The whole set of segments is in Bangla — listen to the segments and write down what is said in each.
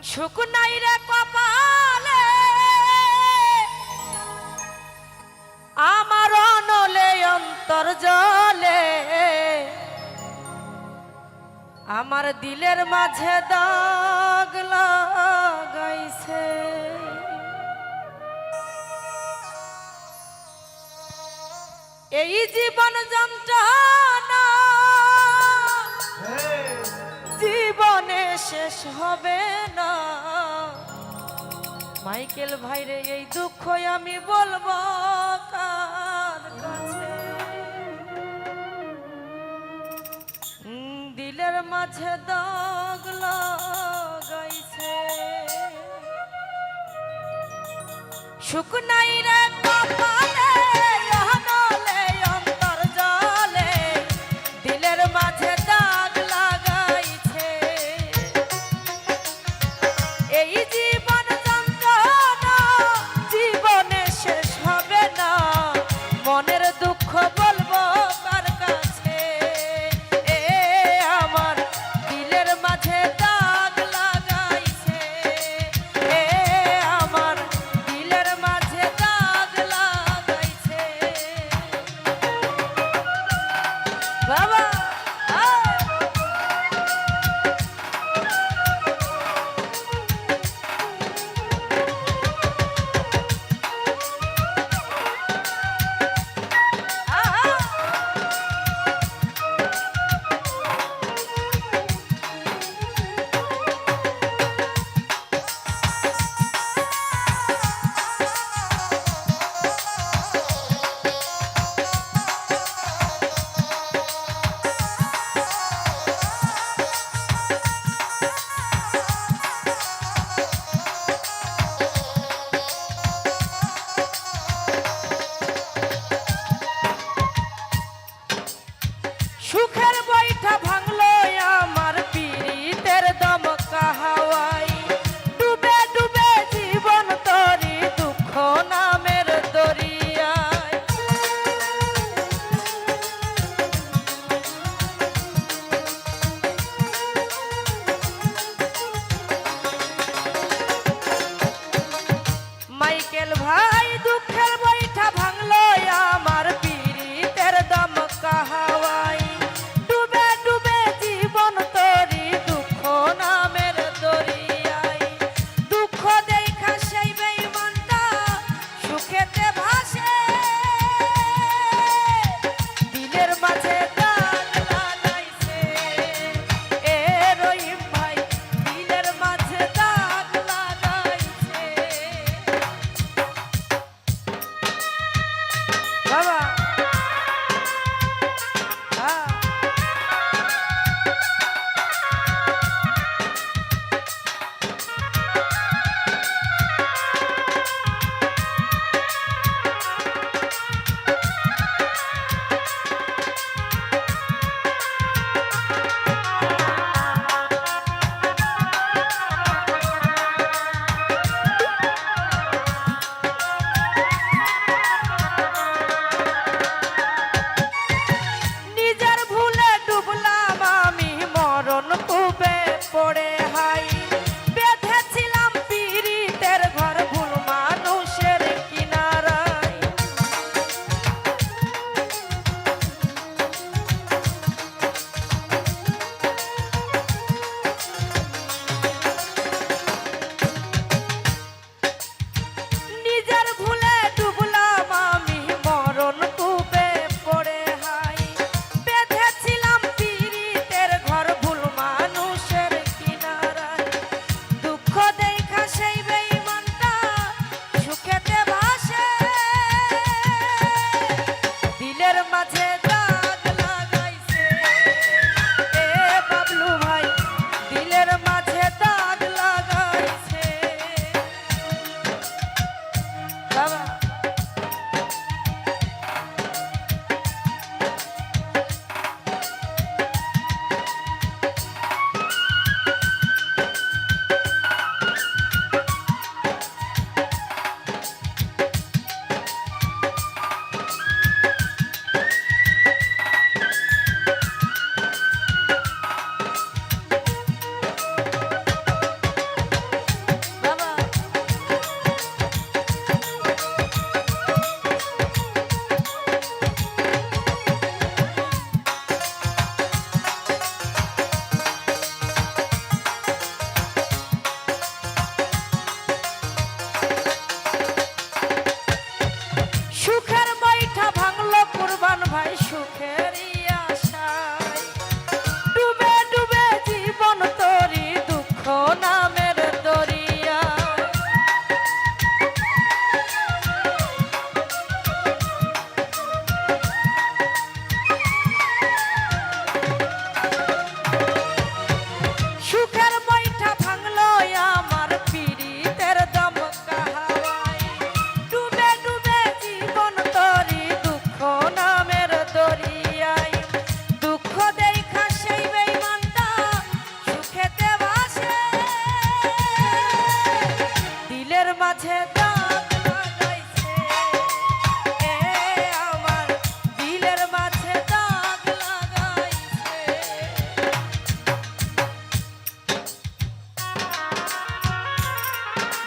সুখ নাই রে কপালে আমার অনলে অন্তর জলে আমার দিলের মাঝে দাগ লাগাইছে এই জীবন যন্ত্রণা জীবনে শেষ হবে না মাইকেল ভাইরে এই দুঃখ আমি বলবো কার কাছে দিলের মাঝে দাগ লাগাইছে সুখ নাই রে কপালে অনলে অন্তর জলে দিলের মাঝে দাগ লাগাইছে এই জীবন যন্ত্রণা জীবনে শেষ হবে না মনের দুঃখ বলবো কার কাছে এ আমার দিলের মাঝে দাগ লাগাইছে এ আমার দিলের মাঝে দাগ লাগাইছে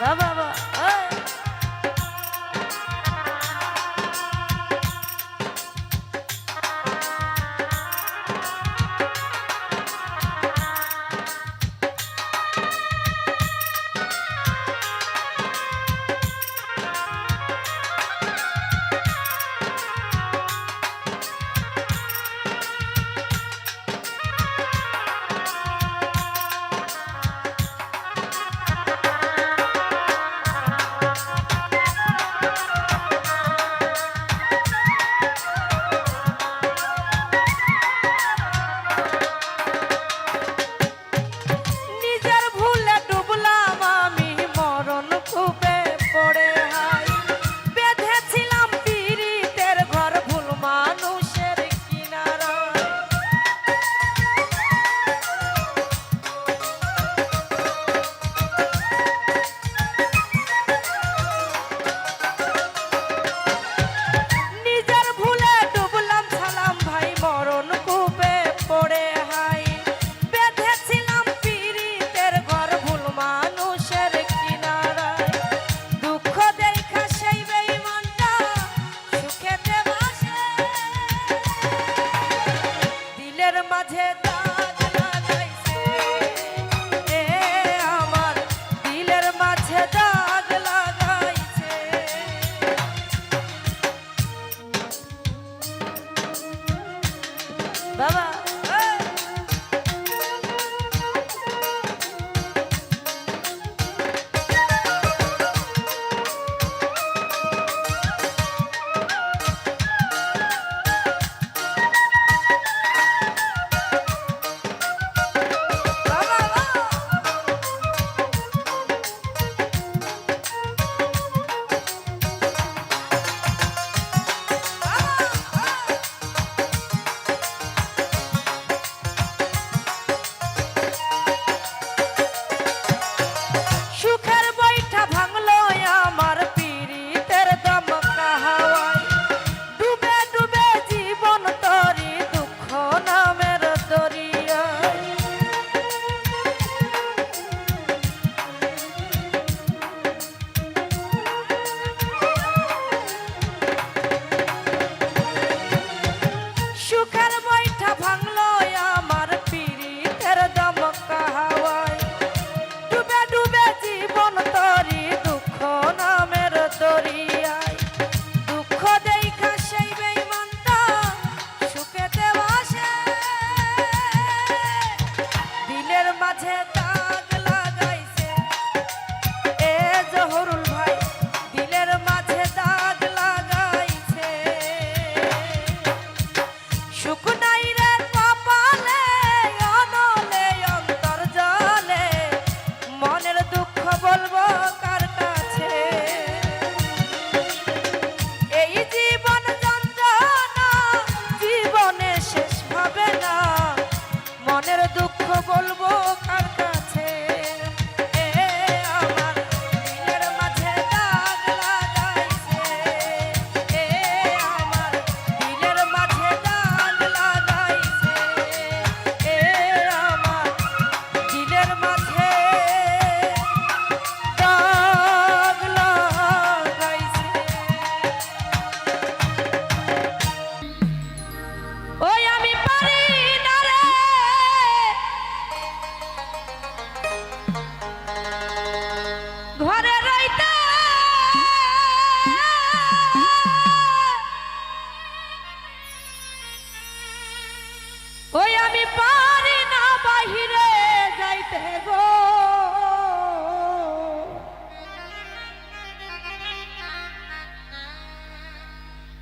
বাবা বাবা বাবা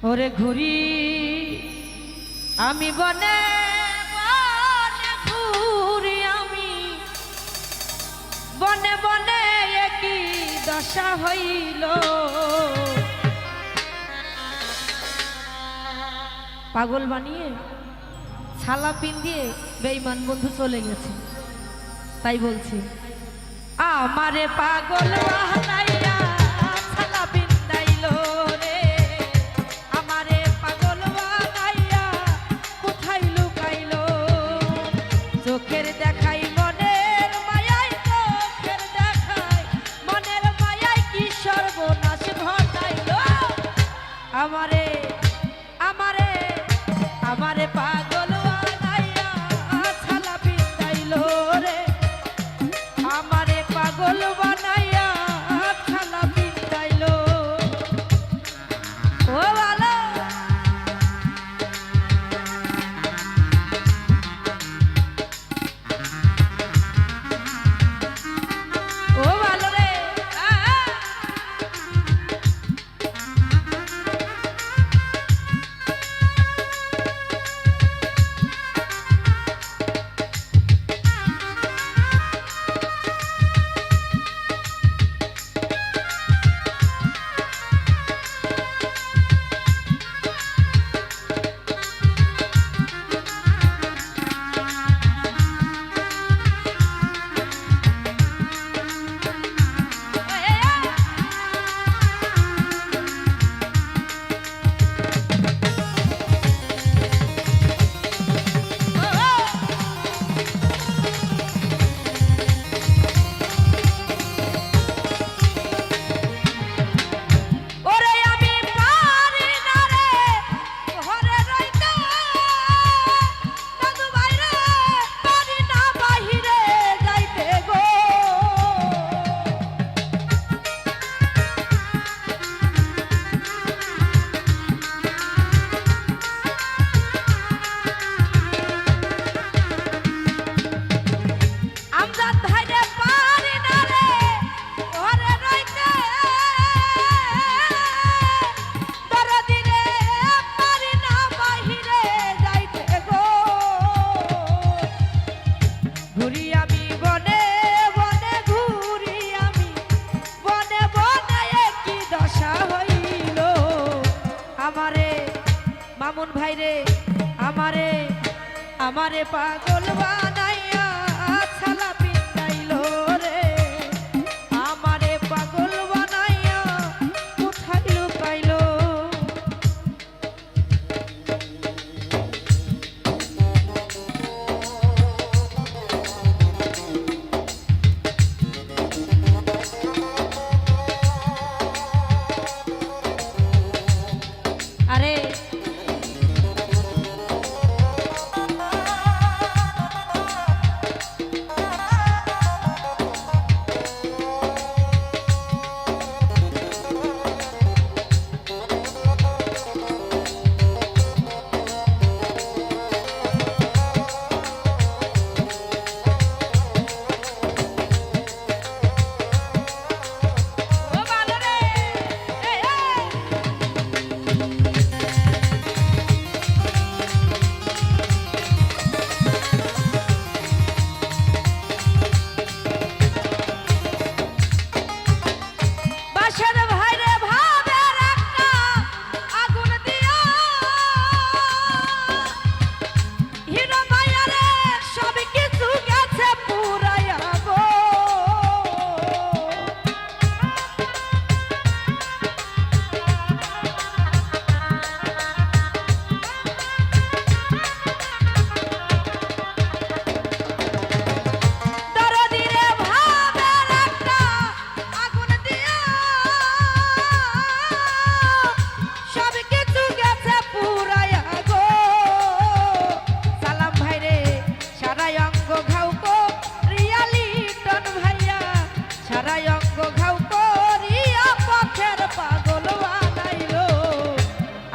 ওরে ঘুরি আমি বনে বনে ঘুরি আমি বনে বনে একই দশা হইল পাগল বানিয়ে ছালা পিন দিয়ে বেঈমান বন্ধু চলে গেছে তাই বলছি আমারে পাগল বানাইয়া ছালা পিন দাইলো রে আমারে পাগল বানাইয়া কোথায় লুকাইলো চোখের দেখাই মনের মায়াই চোখের দেখাই মনের মায়া আমারে পাগল বানাইয়া ছালা পিটাইলো রে আমারে পাগল বানাইয়া কোথায় লুকাইলো আরে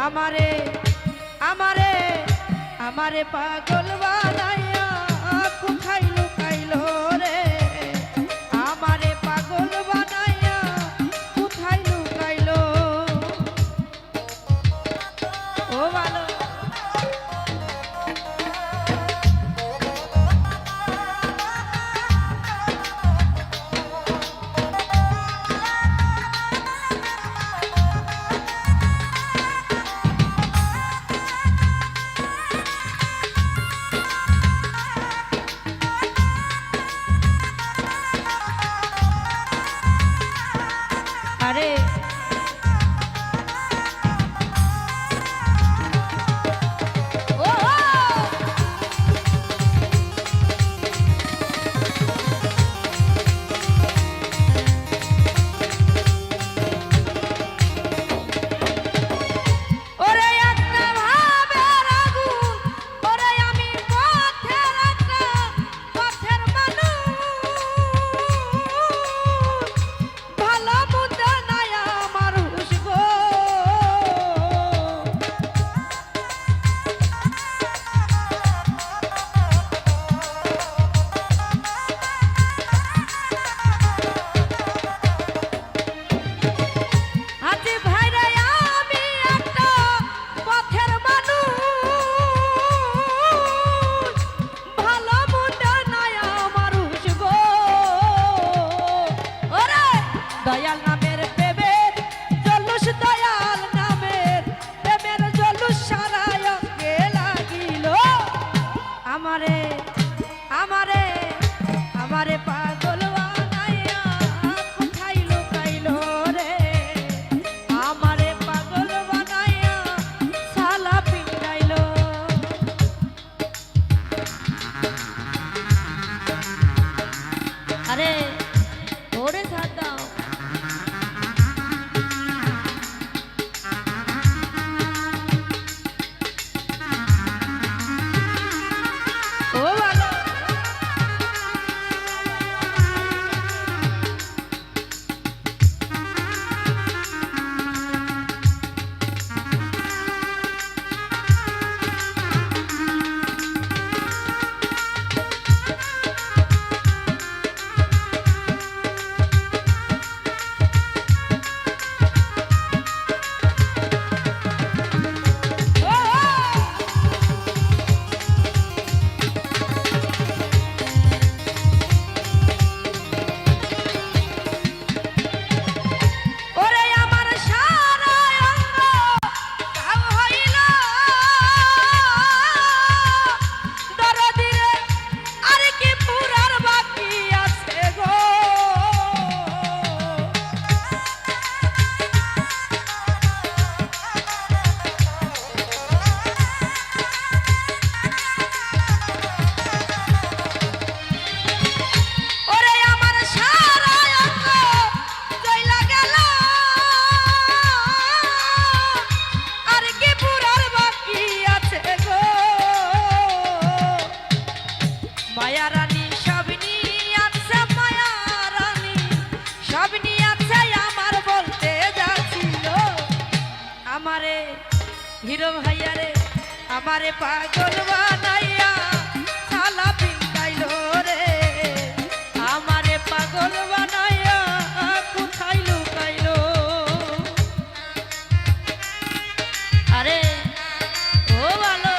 আমারে আমারে আমারে পাগল বানাইয়া কোথায় লুকাইলো রে আমারে পাগল বানাইয়া কোথায় লুকাইলো ও ভালো আরে দয়াল নামের প্রেমের জলুস দয়াল নামের প্রেমের জলুস সারায় অঙ্গে লাগিল আমারে আমারে আমারে পাগল বানাইয়া কোথায় লুকাইলো রে আমারে পাগল বানাইয়া সালা পিটাইলো আরে ওরে ছাড় দাও হিরো ভাইয়া রে আমারে পাগল বানাইয়া শালা পিন্দাইলো রে আমারে পাগল বানাইয়া কোথায় লুকাইলো আরে ও ভালো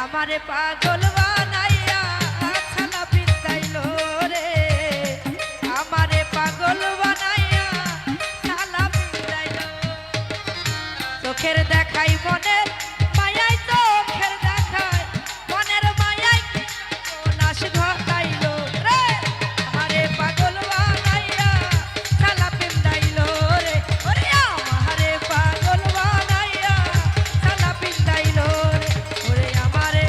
আমারে পাগল বানাইয়া ছানা পিন্দাইলো রে আমারে পাগল বানাইয়া ছানা পিন্দাইলো চোখের দেখাই মনের মায়াই চোখের দেখাই মনের মায়াই নাশ ঘটাইলো রে আমারে পাগল বানাইয়া ছানা পিন্দাইলো রে ওরে আমারে পাগল বানাইয়া ছানা পিন্দাইলো রে ওরে আমারে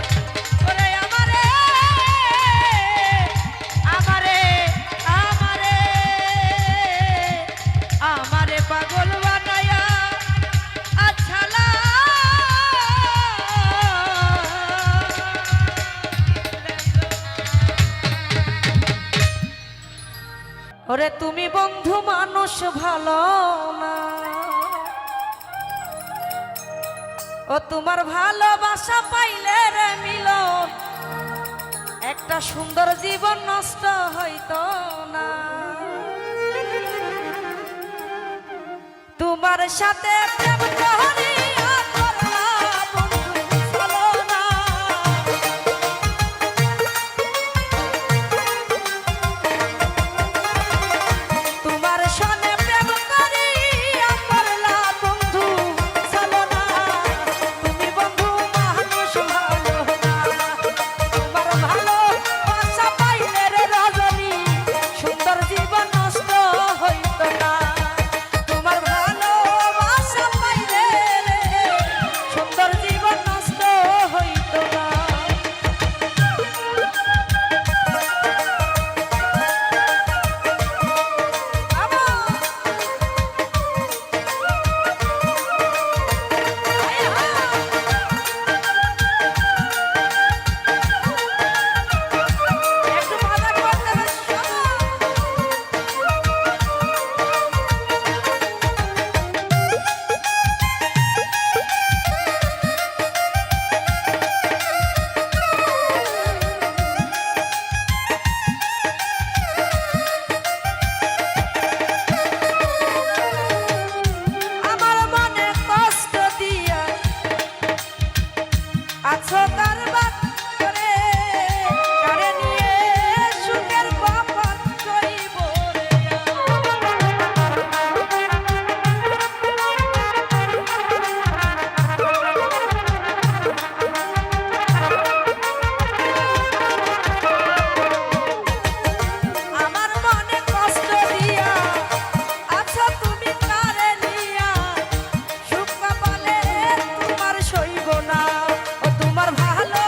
আমারে পাগল বানাইয়া আছালা ওরে তুমি বন্ধু মানুষ ভালো না ও তোমার ভালোবাসা পাইলে রে মিলন একটা সুন্দর জীবন নষ্ট হইতো না তোমার সাথে প্রেম করিয়া করলাম বন্ধু ভালো না তোমার সাথে প্রেম করিয়া করলাম বন্ধু ভালো না তুমি বন্ধু মানুষ ভালো না তোমার ভালোবাসা পাইলে রে রজনী সুন্দর জীবন নষ্ট হইতো না তোমার ভালোবাসা পাইলে রে আছো কার বাদ করে কারে নিয়ে সুখের বাপন কইব রে আমার মনে কষ্ট দিয়া আছো তুমি কারে নিয়া সুখ কপালে তোমার সইব না ও তোমার ভালো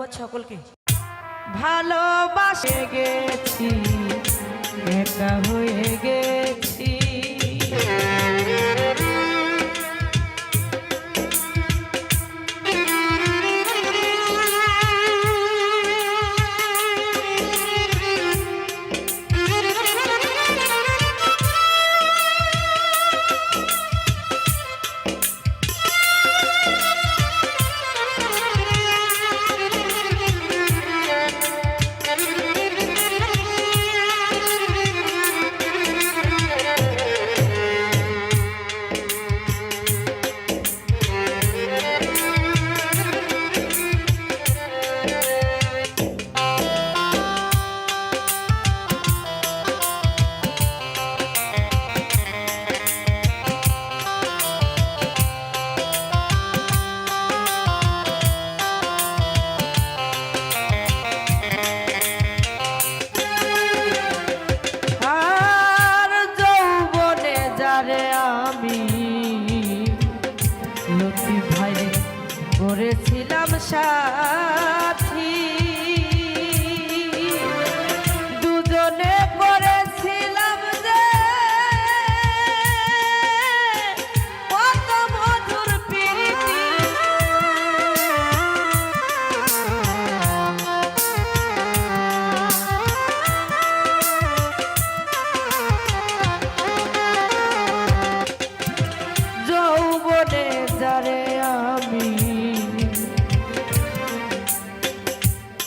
ধন্যবাদ সকলকে। ভালোবাসে গেছি, একা হয়ে গেছি, করেছিলাম সাথী, দুজনে করেছিলাম যে কত মধুর প্রীতি, যৌবনে যারে আমি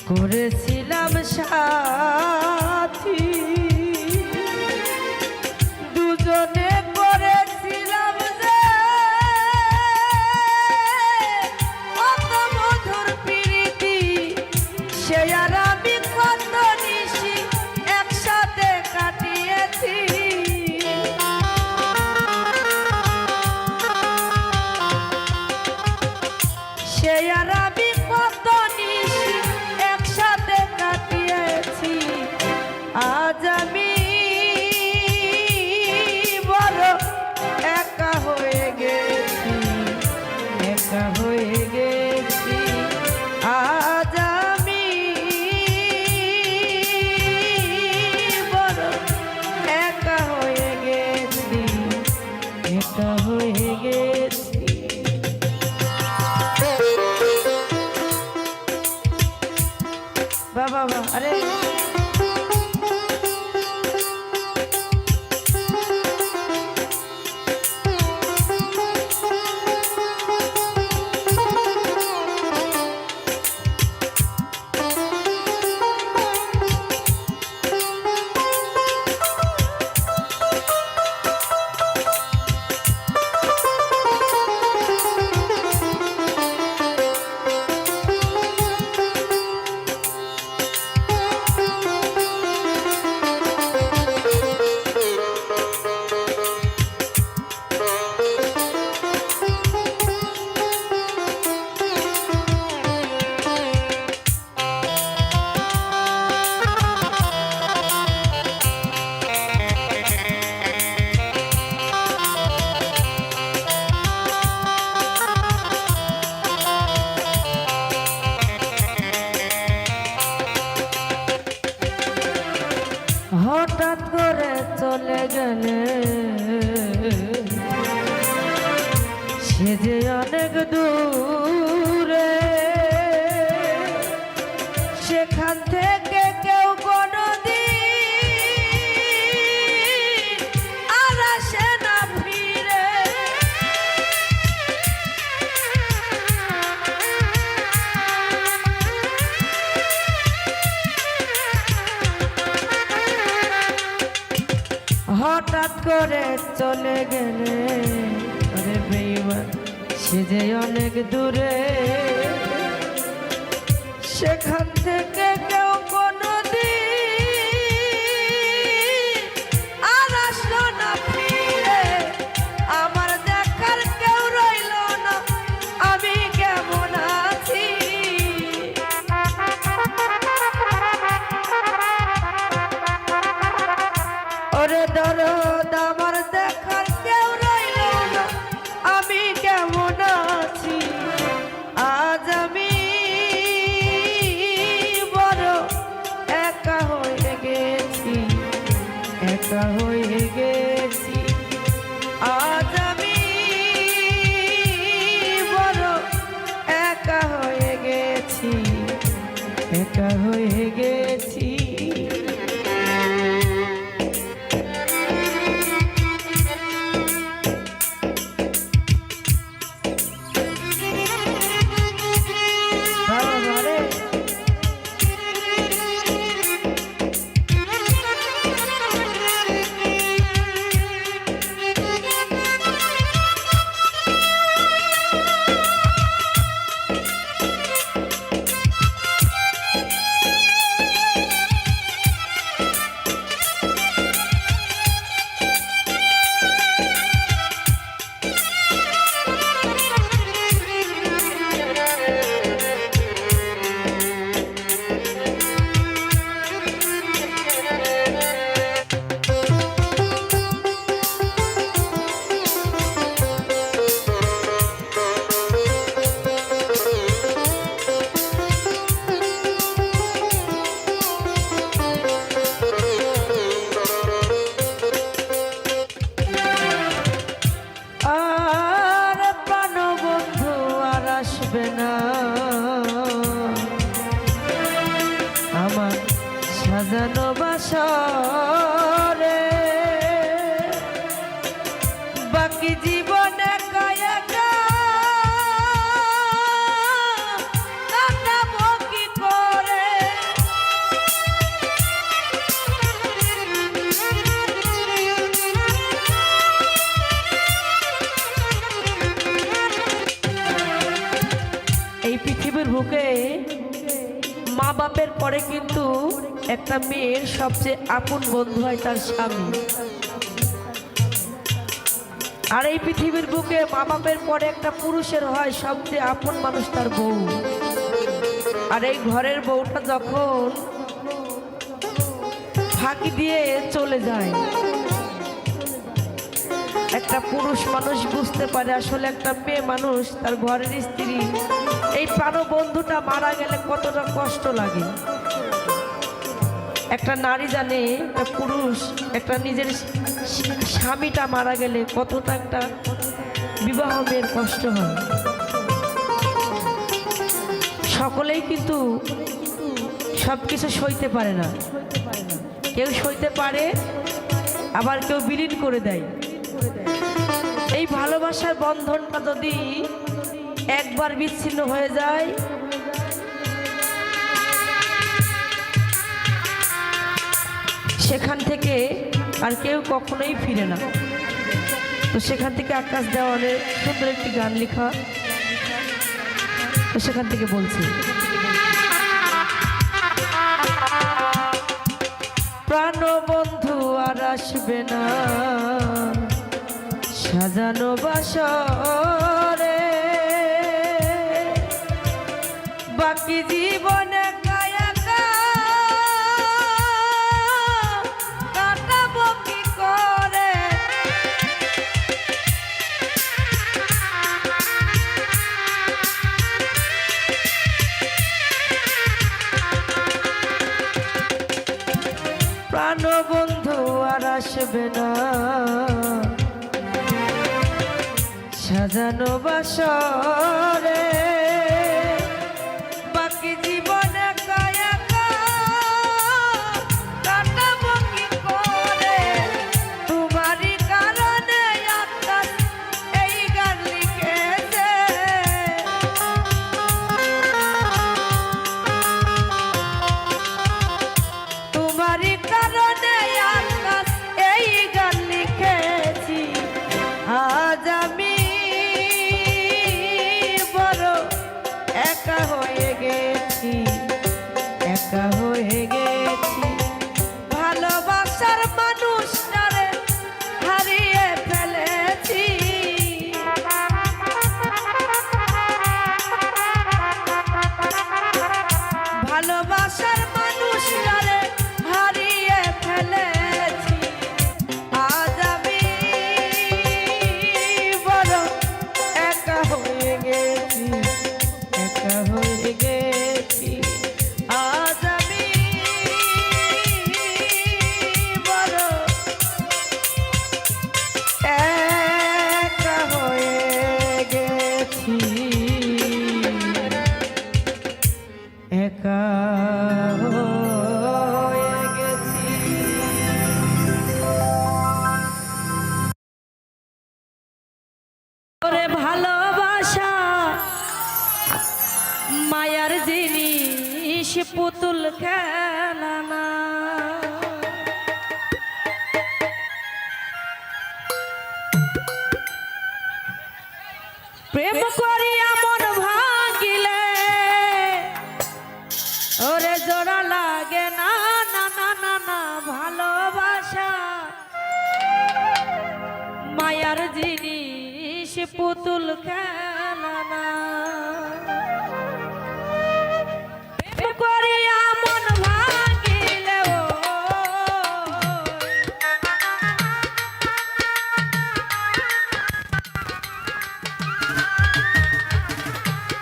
করেছিলাম সাথী, দুজনে করেছিলাম যে কত মধুর প্রীতি, সে আর আমি কত নিশি একসাথে কাটিয়েছি, সে আর আমি কত নিশি একসাথে কাটিয়েছি। আজ আমি বড় একা হয়ে গেছি, একা হয়ে গেছি, আজ আমি বড় একা হয়ে গেছি, একা হয়ে গেছি। বাবা আরে হঠাৎ করে চলে গেলে সে যে অনেক দূরে, সেখান থেকে কেউ কোনোদিন আর আসে না ফিরে, হঠাৎ করে চলে গেলে আরে বেঈমান সে যে অনেক দূরে, সেখান থেকে কেউ কোনোদিন আর আসলো না ফিরে, আমার দেখার কেউ রইল না, আমি কেমন আছি, ওরে দরদ আমার দেখার কেউ রইল না, আমি কেমন আছি, আজ আমি আসবে না আমার সাজানো বাসরে বাকি জীবনে কায়াকা কাটাবো কি করে এই পৃথিবীর বুকে মা বাপের পরে কিন্তু একটা মেয়ের সবচেয়ে আপন বন্ধু হয় তার স্বামী। আর এই পৃথিবীর বুকে মা বাপের পরে একটা পুরুষের হয় সবচেয়ে আপন মানুষ তার বউ। আর এই ঘরের বউটা যখন ফাঁকি দিয়ে চলে যায় একটা পুরুষ মানুষ বুঝতে পারে আসলে একটা মেয়ে মানুষ তার ঘরের স্ত্রী এই প্রাণবন্ধুটা মারা গেলে কতটা কষ্ট লাগে। একটা নারী জানে একটা পুরুষ একটা নিজের স্বামীটা মারা গেলে কতটা একটা বিবাহ মেয়ের কষ্ট হয়। সকলেই কিন্তু সবকিছু সইতে পারে না, কেউ সইতে পারে আবার কেউ বিলীন করে দেয়। এই ভালোবাসার বন্ধনটা যদি একবার বিচ্ছিন্ন হয়ে যায় সেখান থেকে আর কেউ কখনোই ফিরে না। তো সেখান থেকে আকাশ দেওয়ানের সুন্দর একটি গান লেখা, তো সেখান থেকে বলছি প্রাণবন্ধু আর আসবে না সাজানো বাসরে বাকি জীবনে কায়াকা কাটাবো কি করে প্রাণবন্ধু আর আসবে না সাজানো বাসরে বাকি জীবনে কায়াকা কাটাবো কি করে তোমারই কারণে আকাশ এই গান লিখেছে তোমারই কারণে আকাশ এই গান লিখেছি। আজ আমি একা হয়ে গেছি, একা হয়ে গেছি ভালোবাসার মানুষটারে হারিয়ে ফেলেছি। ভালোবাসার মানুষটারে হারিয়ে ফেলেছি। আজ আমি বড় একা হয়ে গেছি, একা হয়ে গেছি। আজ আমি বড় একা হয়ে গেছি, একা হয়ে গেছি। ওরে ভালোবাসা মায়ার জিনিস পুতুল খেলা না প্রেম করিয়া মন ভাঙিলে ওরে জোড়া লাগে না না না না না ভালোবাসা মায়ার জিনিস পুতুল খেলা না করিয়া মন ভাঙিলে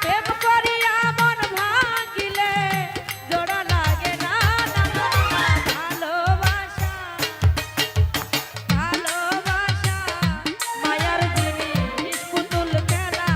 প্রেম করিয়া মন ভাঙিলে জোড়া লাগে না ভালোবাসা ভালোবাসা মায়ার জিনিস পুতুল খেলা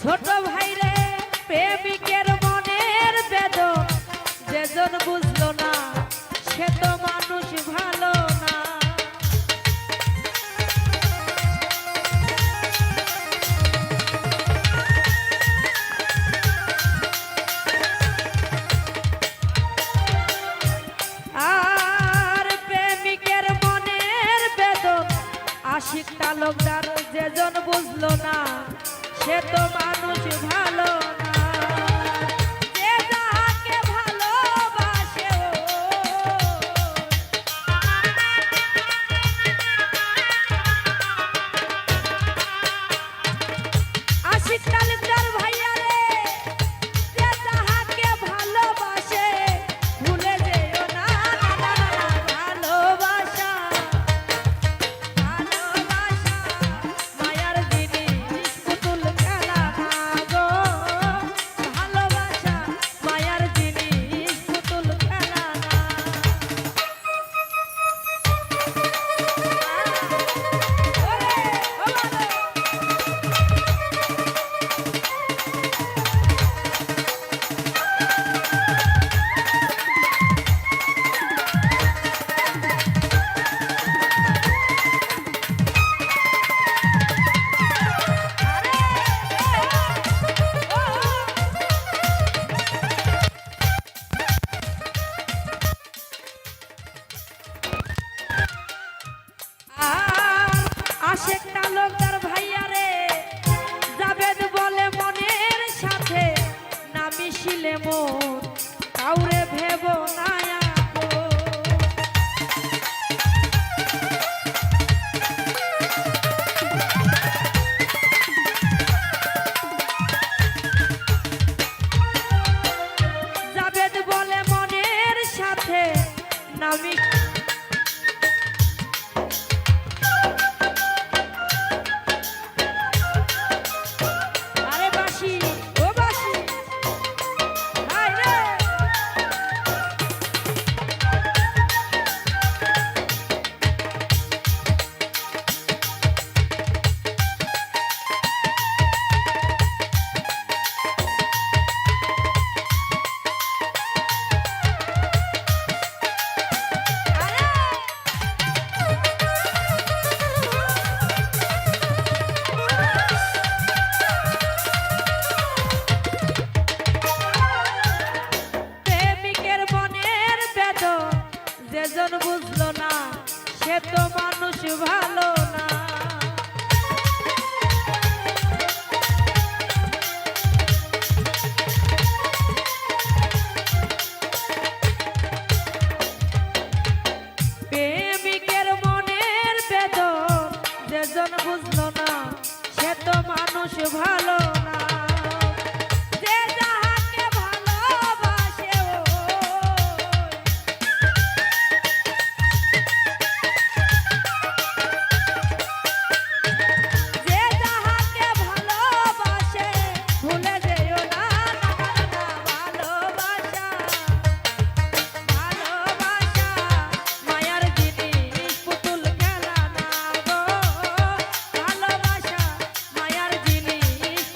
ছোট ভাইরে প্রেমিকের মনের বেদন যেজন বুঝলো না সে তো মানুষ ভালো না। আর প্রেমিকের মনের বেদন আশিক তালুকদার যেজন বুঝলো না সে তো মানুষ ভালো না। যে যাহাকে ভালোবাসে আশিক তালুকদার ভাইয়া রে, যে যাহাকে ভালোবাসে ভুলে যেও না ভালোবাসা ভালোবাসা মায়ার জিনিস পুতুল খেলা না গো, ভালোবাসা মায়ার জিনিস পুতুল খেলা না। ওরে ও বাবা আশিক তালুকদার ভাইয়া রে, জাবেদ বলে মনের সাথে না মিশিলে মন কাউরে ভেব না আপন। জাবেদ বলে মনের সাথে না আরে বাসি ও বাসি হায় রে প্রেমিকের মনের বেদন যেজন বুঝলো না সে তো মানুষ ভালো না। প্রেমিকের মনের বেদন যেজন বুঝলো না সে তো মানুষ ভালো না। যে যাহাকে ভালোবাসে যে যাহাকে ভালোবাসে ভুলে যেও না ভালোবাসা ভালোবাসা মায়ার জিনিস পুতুল খেলা না গো, ভালোবাসা মায়ার জিনিস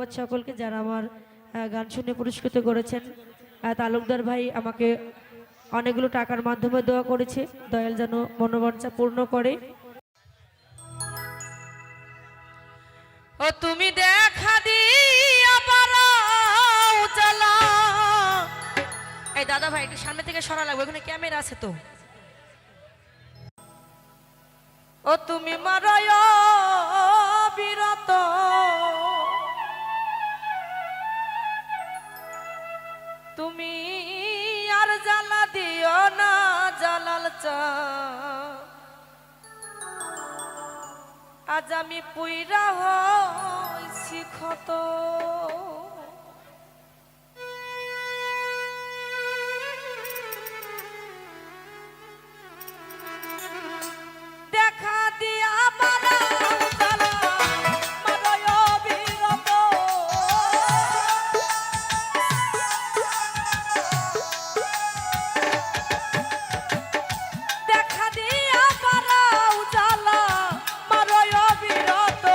ধন্যবাদ সকলকে যারা আমার গান শুনে পুরস্কৃত করেছেন। তালুকদার ভাই আমাকে অনেকগুলো টাকার মাধ্যমে দোয়া করেছে, দয়াল যেন মনোবাঞ্ছা পূর্ণ করে। ও তুমি দেখা দিয়া বাড়াও জ্বালা। এই দাদা ভাই একটু সামনে থেকে সরা লাগবে, ওখানে ক্যামেরা আছে তো। ও তুমি মারায় বিরত, তুমি আর জ্বালা দিও না জালাল চা। আজ আমি পুইরা হইছি ক্ষত, দেখা দিয়া বাড়াও জ্বালা মারায় বিরত। দেখা দিয়া বাড়াও জ্বালা মারায় বিরত,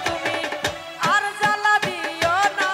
তুমি আর জ্বালা দিও না।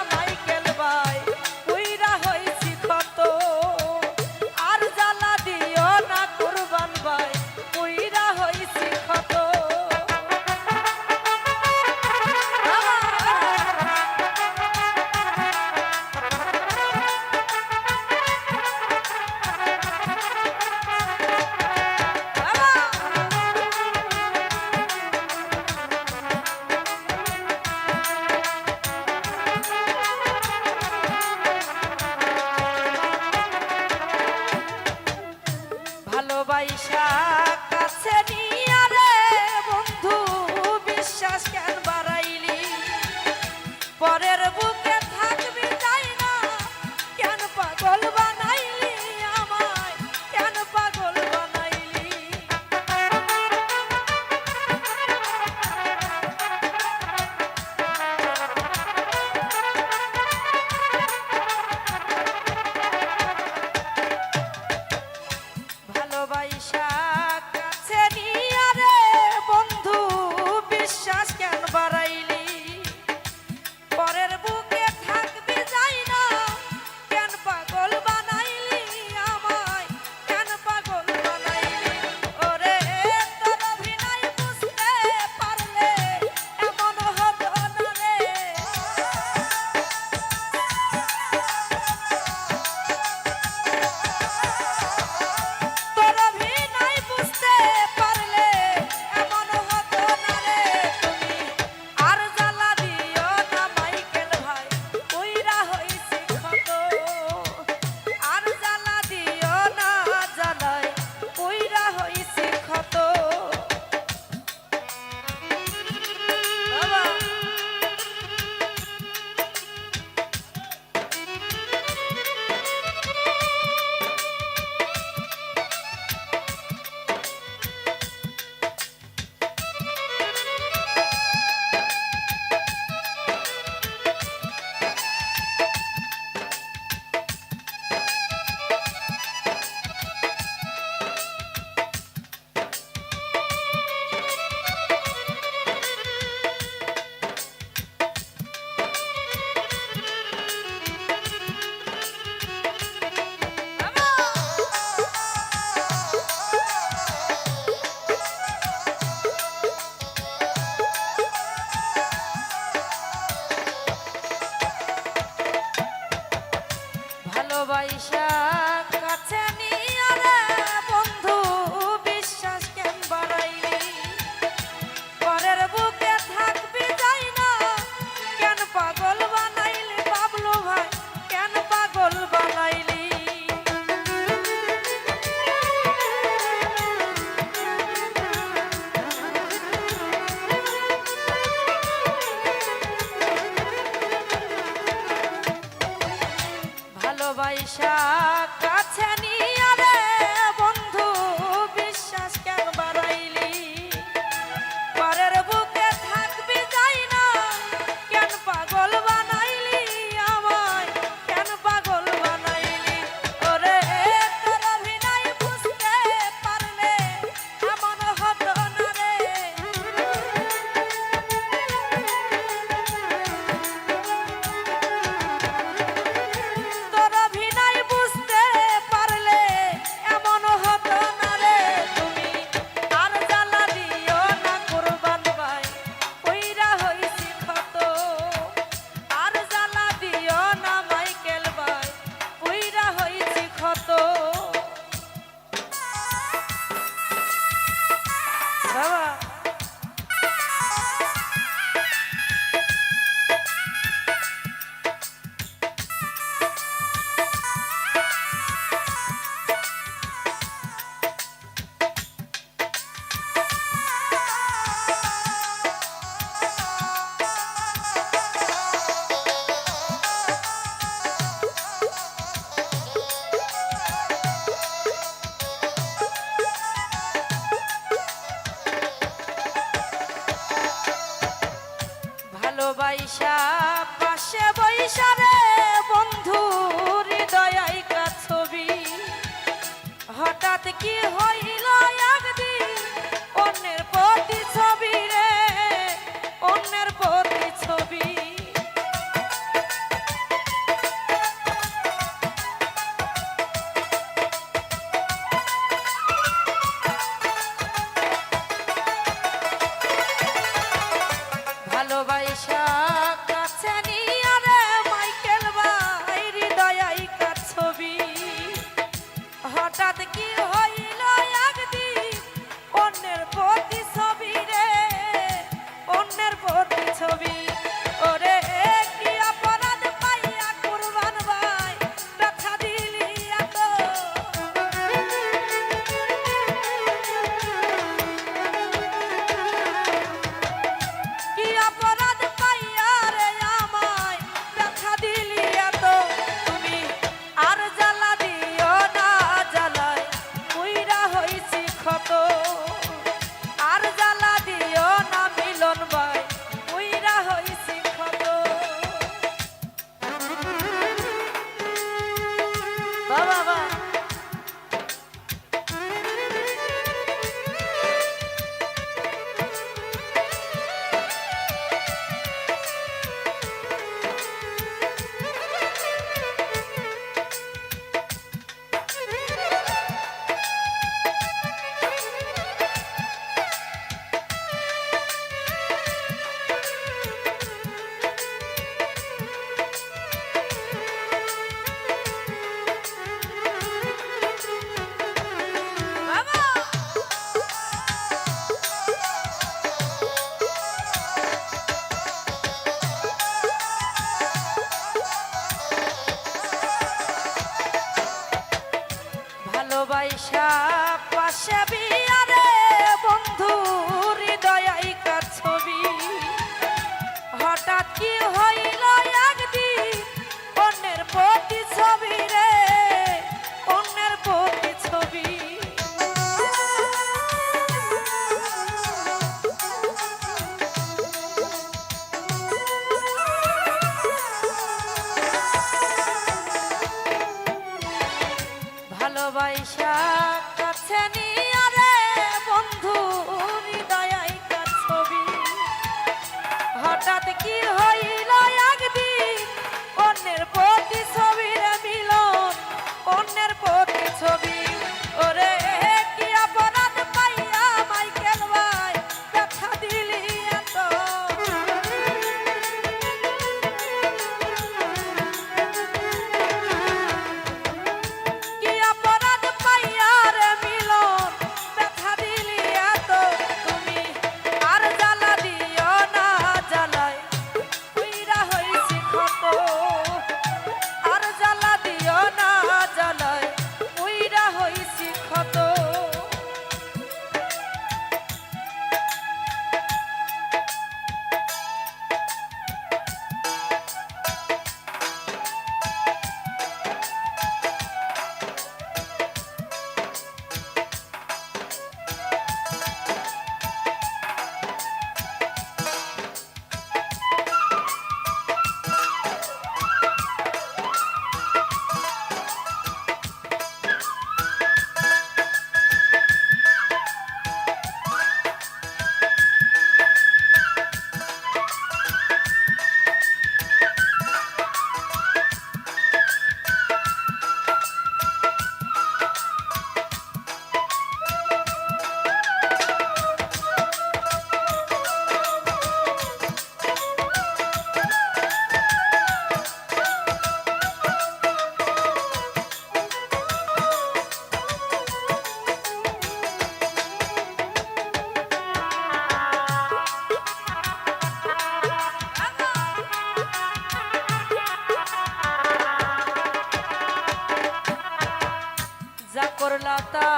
করলা তা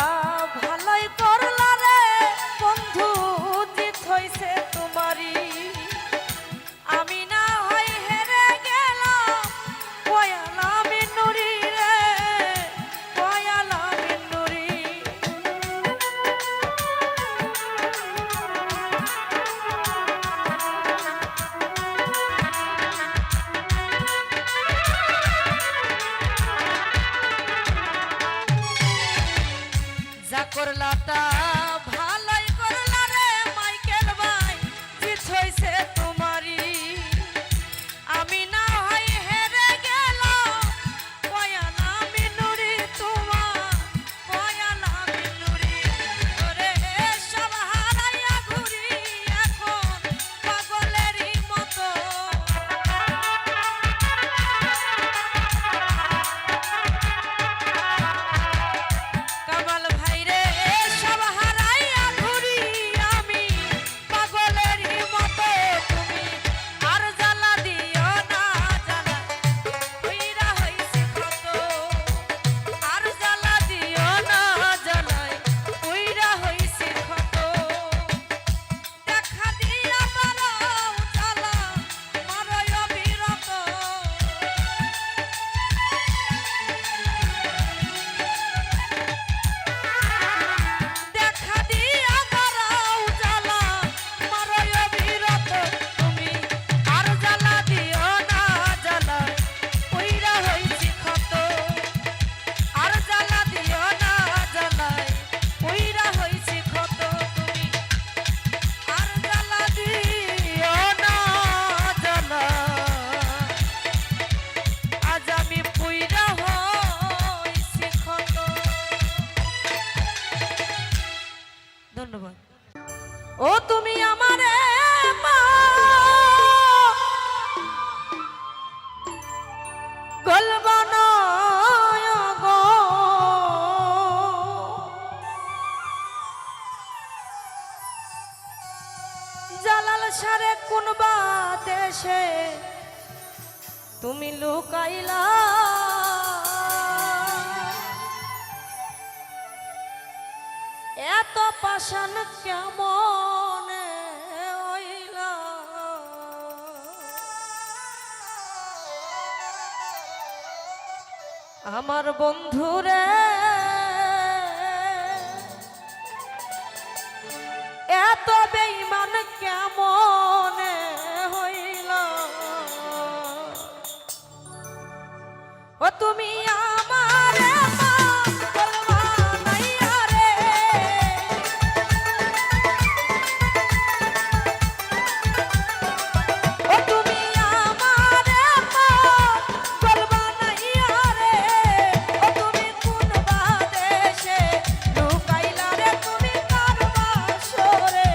ভালোই করলা রে বন্ধু, জিত হইছে তোমারই। আমি না হয় হেরে গেলাম কয়ালামি নুরি রে, কয়ালামি নুরি। যা করলা তা ভালোই করলা রে মাইকেল ভাই, জিত হইছে তোমারই। আমি না হয় হেরে গেলাম কয়ালামি নুরি, তোমার কয়ালামি নুরি। ওরে সব হারাইয়া ঘুরি এখন পাগলেরই মতো। কামাল ভাই রে সব হারাইয়া ঘুরি আমি পাগলেরই মতো। তুমি আর জ্বালা দিও না, জ্বালা কইরা হইছি কত। আর জ্বালা দিও না, জ্বালাই কইরা হইছি কত। দেখা দিয়া মারো জ্বালা মারো অবিরত। দেখা দিয়া মারাও জ্বালা মারো অবিরত। তুমি আর জ্বালা দিও না, জ্বালায় কইরা হইছি ক্ষত। আর জ্বালা দিও না, জ্বালায় কইরা হইছি ক্ষত। তুমি আর জ্বালা দিও না, জ্বালায় আজ আমি পুইরা হইছি ক্ষত। ধন্যবাদ। ও তুমি আমারে পাগল বানায় গো, জালাল সারে কোন বা দেশে তুমি লুকাইলা। এত পাষাণ কেমন হইলা। আমার বন্ধুরে এত বেঈমান কেমন হইলা। ও তুমি আমারে পাগল বানাইয়া রে, ও তুমি আমারে পাগল বানাইয়া রে। ও তুমি কোন বা দেশে লুকাইলা রে, তুমি কার বাসরে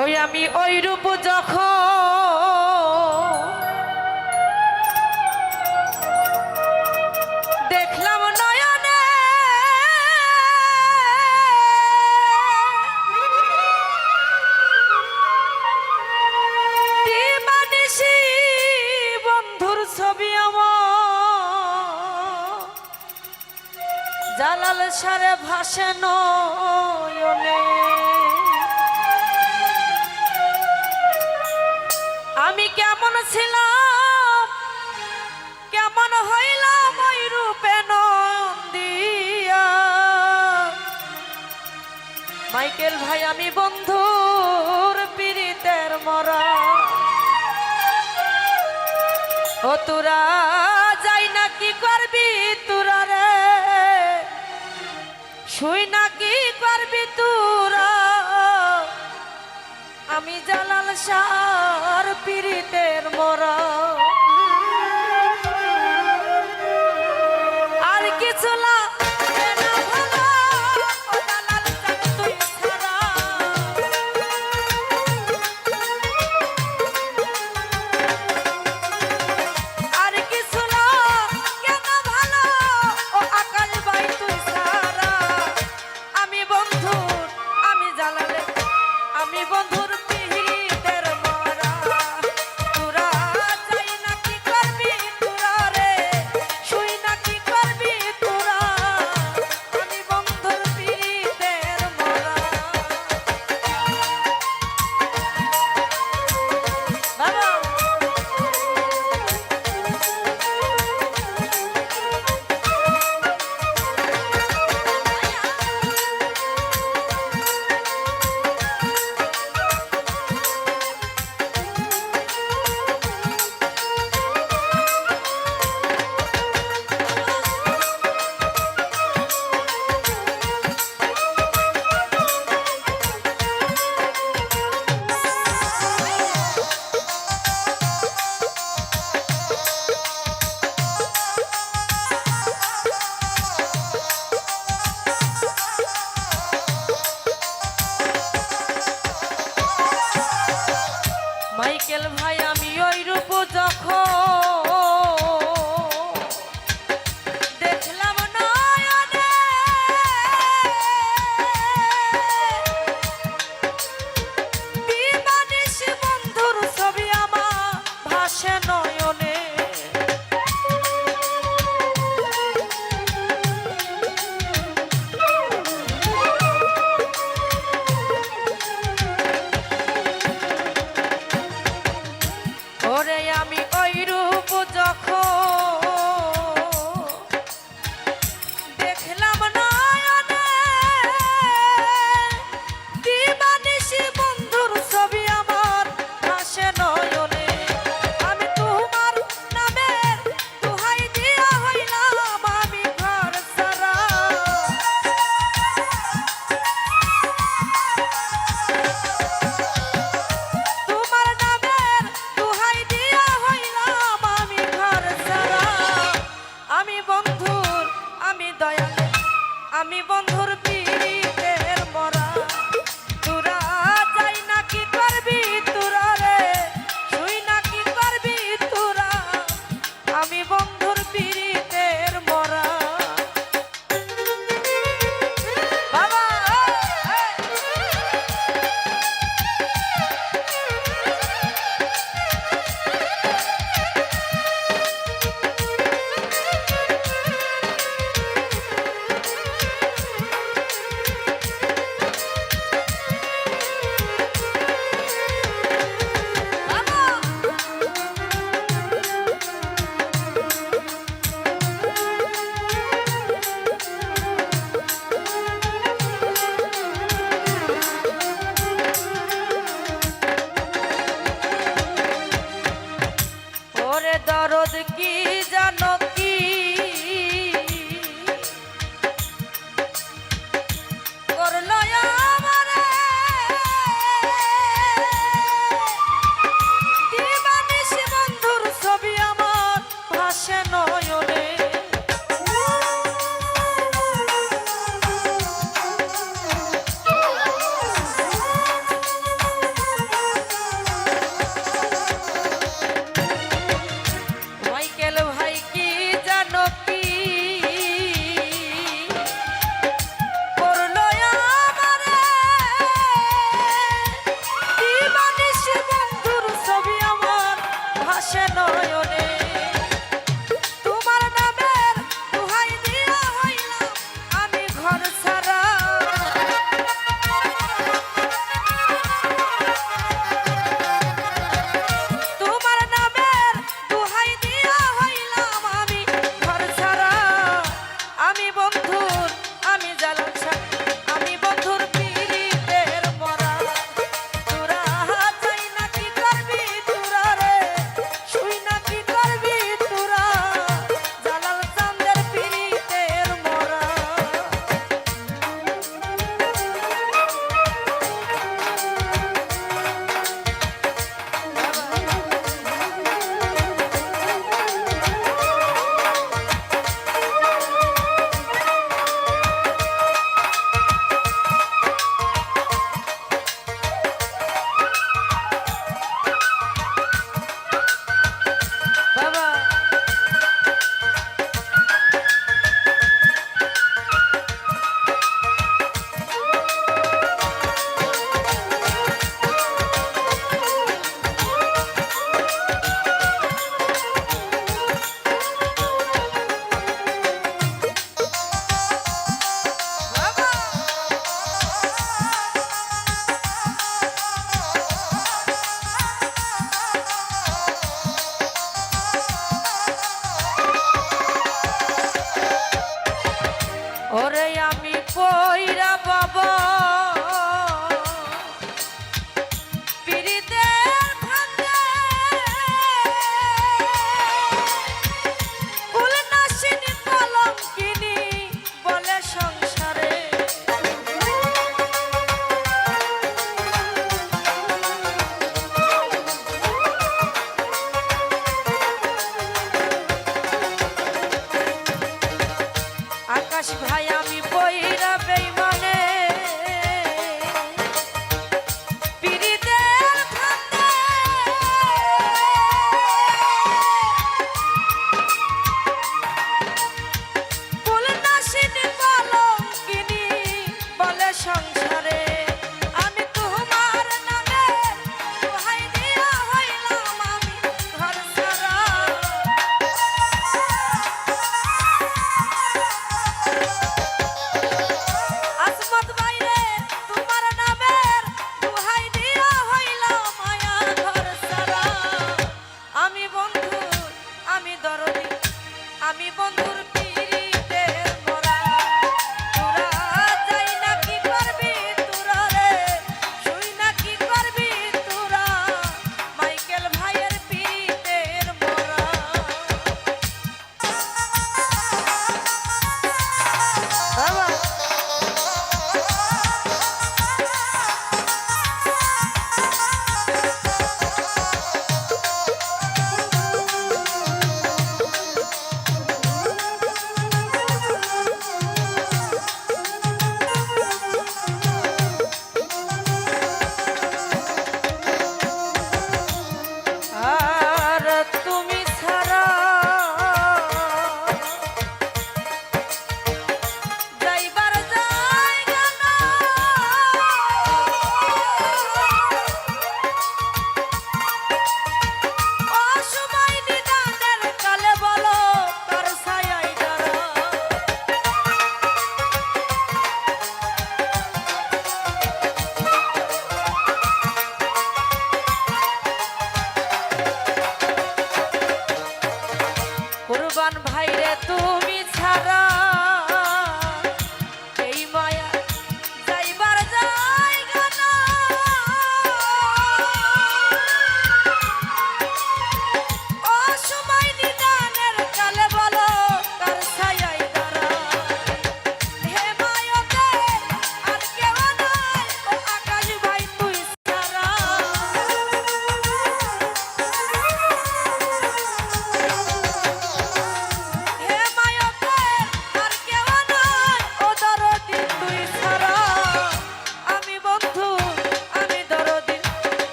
ওই আমি ওই রূপ যখন দেখলাম নয়নে দিবানিশি বন্ধুর ছবি আমার জালাল সারে ভাসে নয়নে। আমি কেমন ছিলাম কেমন হইলাম ওই রূপে নন্দিয়া। মাইকেল ভাই আমি বন্ধুর পীড়িতের মরা। ও তোরা যাই না কি করবি তোরা রে শুই না কি করবি তোরা। আমি জালাল শাহর পীড়িতের মরা। আর কিছু লাগে না ভালো ও জালাল শাহ তুই ছাড়া। আর কিছু লাগে না ভালো ও আকাশ ভাই তুই ছাড়া। আমি বন্ধুর আমি জালালের আমি বন্ধুর মাইকেল ভাই